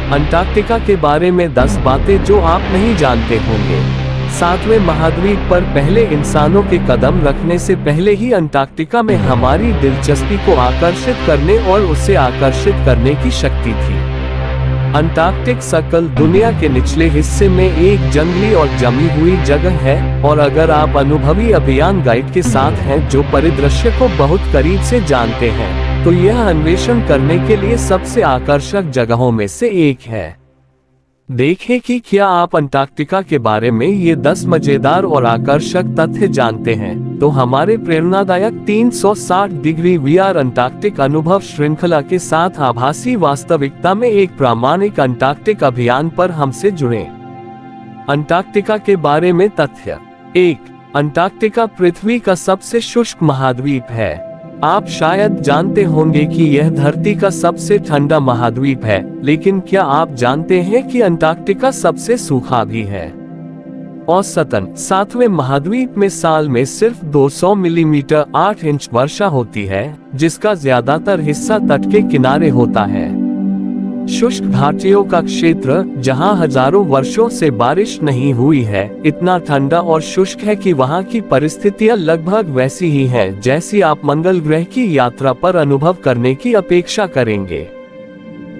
Antarctica के बारे में 10 बातें जो आप नहीं जानते होंगे। 7वें महाद्वीप पर पहले इंसानों के कदम रखने से पहले ही अंटार्कटिका में हमारी दिलचस्पी को आकर्षित करने और उसे आकर्षित करने की शक्ति थी। अंटार्कटिक सर्कल दुनिया के निचले हिस्से में एक जंगली और जमी हुई जगह है, और अगर आप अनुभवी अभियान गाइड के साथ हैं जो परिदृश्य को बहुत करीब से जानते हैं, तो यह अन्वेषण करने के लिए सबसे आकर्षक जगहों में से एक है। देखें कि क्या आप अंटार्कटिका के बारे में ये 10 मजेदार और आकर्षक तथ्य जानते हैं। तो हमारे प्रेरणादायक 360 डिग्री वीआर अंटार्कटिक अनुभव श्रृंखला के साथ आभासी वास्तविकता में एक प्रामाणिक अंटार्कटिक अभियान पर हमसे जुड़ें। अंटार्कटिका के बारे में तथ्य। 1. अंटार्कटिका पृथ्वी का सबसे शुष्क महाद्वीप है। आप शायद जानते होंगे कि यह धरती का सबसे ठंडा महाद्वीप है, लेकिन क्या आप जानते हैं कि अंटार्कटिका सबसे सूखा भी है? औसतन 7वें महाद्वीप में साल में सिर्फ 200 मिलीमीटर 8 इंच वर्षा होती है, जिसका ज्यादातर हिस्सा तट के किनारे होता है। शुष्क घाटियों का क्षेत्र, जहां हजारों वर्षों से बारिश नहीं हुई है, इतना ठंडा और शुष्क है कि वहां की परिस्थितियां लगभग वैसी ही हैं जैसी आप मंगल ग्रह की यात्रा पर अनुभव करने की अपेक्षा करेंगे।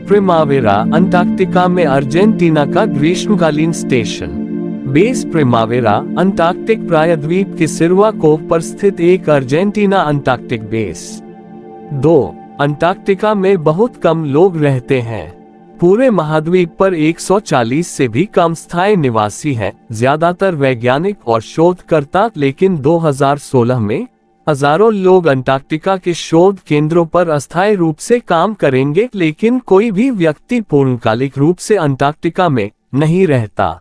प्रिमावेरा अंटार्कटिका में अर्जेंटीना का ग्रीष्मकालीन स्टेशन। बेस प्रिमावेरा अंटार्कटिक प्रायद्वीप के सिरवा कोव पर स्थित एक अर्जेंटीना अंटार्कटिक बेस। 2. अंटार्कटिका में बहुत कम लोग रहते हैं। पूरे महाद्वीप पर 140 से भी कम स्थायी निवासी हैं, ज्यादातर वैज्ञानिक और शोधकर्ता, लेकिन 2016 में हजारों लोग अंटार्कटिका के शोध केंद्रों पर अस्थायी रूप से काम करेंगे, लेकिन कोई भी व्यक्ति पूर्णकालिक रूप से अंटार्कटिका में नहीं रहता।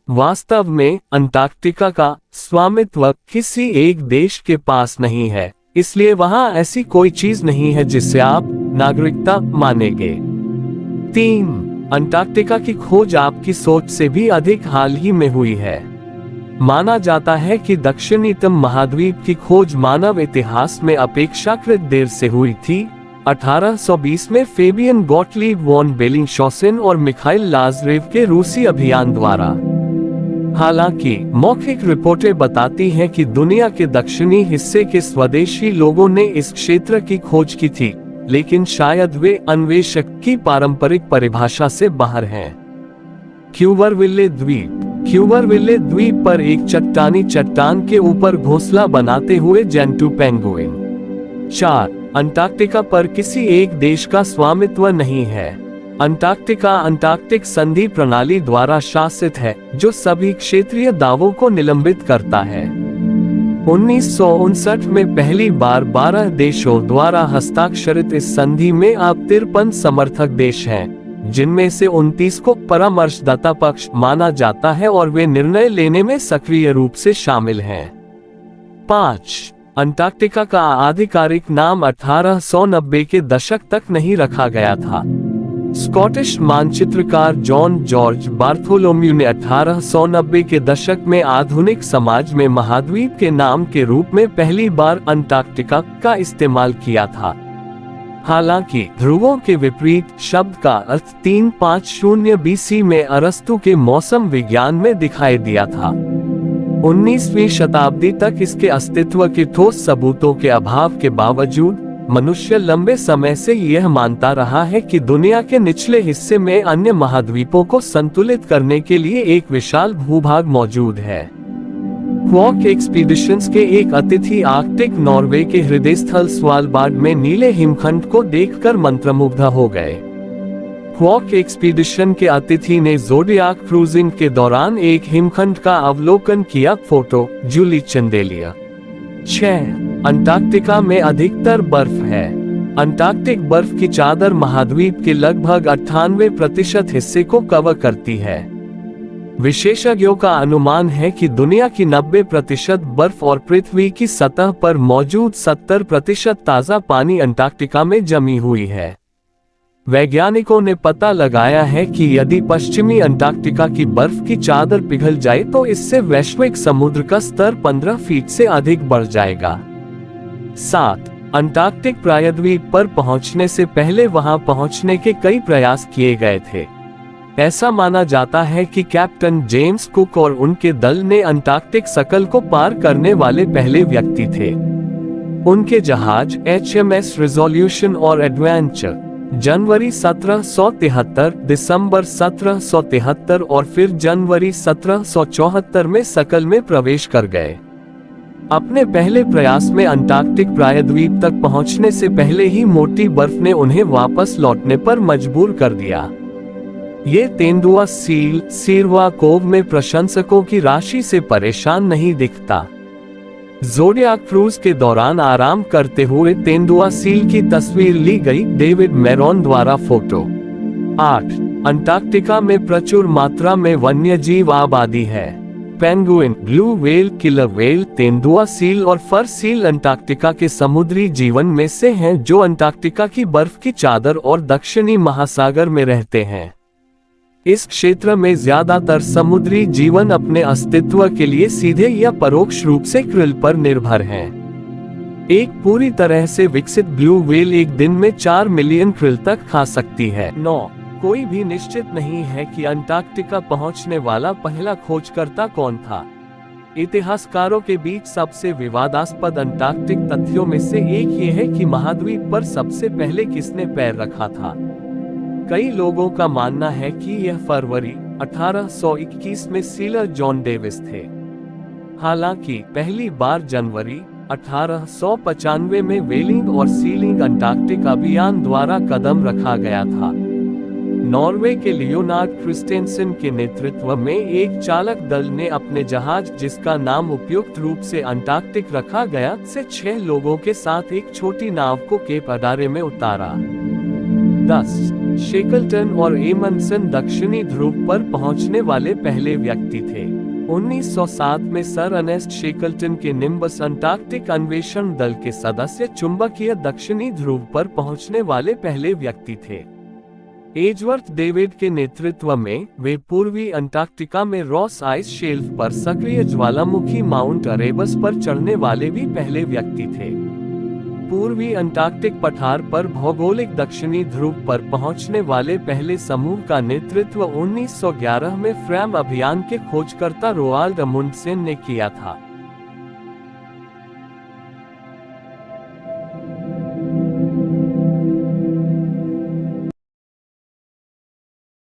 वास्तव में अंटार्कटिका का स्वामित्व किसी एक देश के पास नहीं है, इसलिए वहां ऐसी कोई चीज नहीं है जिसे आप नागरिकता मानेंगे। 3. अंटार्कटिका की खोज आपकी सोच से भी अधिक हाल ही में हुई है। माना जाता है कि दक्षिणतम महाद्वीप की खोज मानव इतिहास में अपेक्षाकृत देर से हुई थी। 1820 में फेबियन गॉटलीब वॉन बेलिंगशॉसेन और मिखाइल लाज़रेव के रूसी अभियान द्वारा। हालांकि मौखिक रिपोर्टें बताती हैं कि दुनिया के दक्षिणी हिस्से के स्वदेशी लोगों ने इस क्षेत्र की खोज की थी, लेकिन शायद वे अन्वेषक की पारंपरिक परिभाषा से बाहर हैं। क्यूवरविले द्वीप। क्यूवरविले द्वीप पर एक चट्टानी चट्टान के ऊपर घोंसला बनाते हुए जेंटू पेंगुइन। 4. अंटार्कटिका पर किसी एक देश का स्वामित्व नहीं है। अंटार्कटिका अंटार्कटिक संधि प्रणाली द्वारा शासित है, जो सभी क्षेत्रीय दावों को निलंबित करता है। 1959 में पहली बार 12 देशों द्वारा हस्ताक्षरित इस संधि में अब 53 समर्थक देश हैं, जिनमें से 29 को परामर्शदाता पक्ष माना जाता है और वे निर्णय लेने में सक्रिय रूप से शामिल हैं। 5. अंटार्कटिका का आधिकारिक नाम 1890 के दशक तक नहीं रखा गया था। स्कॉटिश मानचित्रकार जॉन जॉर्ज बार्थोलोम्यू ने 1890 के दशक में आधुनिक समाज में महाद्वीप के नाम के रूप में पहली बार अंटार्कटिका का इस्तेमाल किया था। हालांकि ध्रुवों के विपरीत शब्द का अर्थ 350 BC में अरस्तु के मौसम विज्ञान में दिखाई दिया था। 19वीं शताब्दी तक इसके अस्तित्व के ठोस सबूतों के अभाव के बावजूद मनुष्य लंबे समय से यह मानता रहा है कि दुनिया के निचले हिस्से में अन्य महाद्वीपों को संतुलित करने के लिए एक विशाल भूभाग मौजूद है। क्वाक एक्सपीडिशंस के एक अतिथि आर्कटिक नॉर्वे के हृदय स्थल स्वालबार्ड में नीले हिमखंड को देखकर मंत्रमुग्ध हो गए। क्वाक एक्सपीडिशन के अतिथि ने ज़ोडियाक क्रूजिंग के दौरान एक हिमखंड का अवलोकन किया। फोटो जूली चंदेलिया। 6. अंटार्कटिका में अधिकतर बर्फ है। अंटार्कटिक बर्फ की चादर महाद्वीप के लगभग 98% हिस्से को कवर करती है। विशेषज्ञों का अनुमान है कि दुनिया की 90% बर्फ और पृथ्वी की सतह पर मौजूद 70% ताजा पानी अंटार्कटिका में जमी हुई है। वैज्ञानिकों ने पता लगाया है कि यदि पश्चिमी अंटार्कटिका की बर्फ की चादर पिघल जाए तो इससे वैश्विक समुद्र का स्तर 15 फीट से अधिक बढ़ जाएगा। 7. अंटार्कटिक प्रायद्वीप पर पहुंचने से पहले वहां पहुंचने के कई प्रयास किए गए थे। ऐसा माना जाता है कि कैप्टन जेम्स कुक और उनके दल ने अंटार्कटिक सर्कल को पार करने वाले पहले व्यक्ति थे। उनके जहाज HMS रिजोल्यूशन और एडवेंचर जनवरी 1773, दिसंबर 1773 और फिर जनवरी 1774 में सर्कल में प्रवेश कर गए। अपने पहले प्रयास में अंटार्कटिक प्रायद्वीप तक पहुंचने से पहले ही मोटी बर्फ ने उन्हें वापस लौटने पर मजबूर कर दिया। ये तेंदुआ सील सिरवा कोव में प्रशंसकों की राशि से परेशान नहीं दिखता। ज़ोडियाक क्रूज के दौरान आराम करते हुए तेंदुआ सील की तस्वीर ली गई, डेविड मेरोन द्वारा फोटो। 8. अंटार्कटिका में प्रचुर मात्रा में वन्यजीव आबादी है। Penguin, blue whale, killer whale, तेंदुआ सील और फर सील अंटार्कटिका के समुद्री जीवन में से हैं जो अंटार्कटिका की बर्फ की चादर और दक्षिणी महासागर में रहते हैं। इस क्षेत्र में ज्यादातर समुद्री जीवन अपने अस्तित्व के लिए सीधे या परोक्ष रूप से krill पर निर्भर है। एक पूरी तरह से विकसित ब्लू व्हेल एक दिन में 4 मिलियन krill तक खा सकती है। 9. कोई भी निश्चित नहीं है कि अंटार्कटिका पहुंचने वाला पहला खोजकर्ता कौन था। इतिहासकारों के बीच सबसे विवादास्पद अंटार्कटिक तथ्यों में से एक ये है कि महाद्वीप पर सबसे पहले किसने पैर रखा था। कई लोगों का मानना है कि यह फरवरी 1821 में सीलर जॉन डेविस थे। हालांकि पहली बार जनवरी 1895 में व्हेलिंग और सीलिंग अंटार्कटिक अभियान द्वारा कदम रखा गया था। नॉर्वे के लियोनार्ड क्रिस्टेंसन के नेतृत्व में एक चालक दल ने अपने जहाज, जिसका नाम उपयुक्त रूप से अंटार्कटिक रखा गया, से 6 लोगों के साथ एक छोटी नाव को केप अडारे में उतारा। 10. शेकल्टन और एमंडसन दक्षिणी ध्रुव पर पहुंचने वाले पहले व्यक्ति थे। 1907 में सर अर्नेस्ट शेकल्टन के निम्बस अंटार्कटिक अन्वेषण दल के सदस्य चुंबकीय दक्षिणी ध्रुव पर पहुंचने वाले पहले व्यक्ति थे। एजवर्थ डेविड के नेतृत्व में वे पूर्वी अंटार्कटिका में रॉस आइस शेल्फ पर सक्रिय ज्वालामुखी माउंट अरेबस पर चढ़ने वाले भी पहले व्यक्ति थे। पूर्वी अंटार्कटिक पठार पर भौगोलिक दक्षिणी ध्रुव पर पहुंचने वाले पहले समूह का नेतृत्व 1911 में फ्रैम अभियान के खोजकर्ता रोआल्ड अमुंडसेन ने किया था।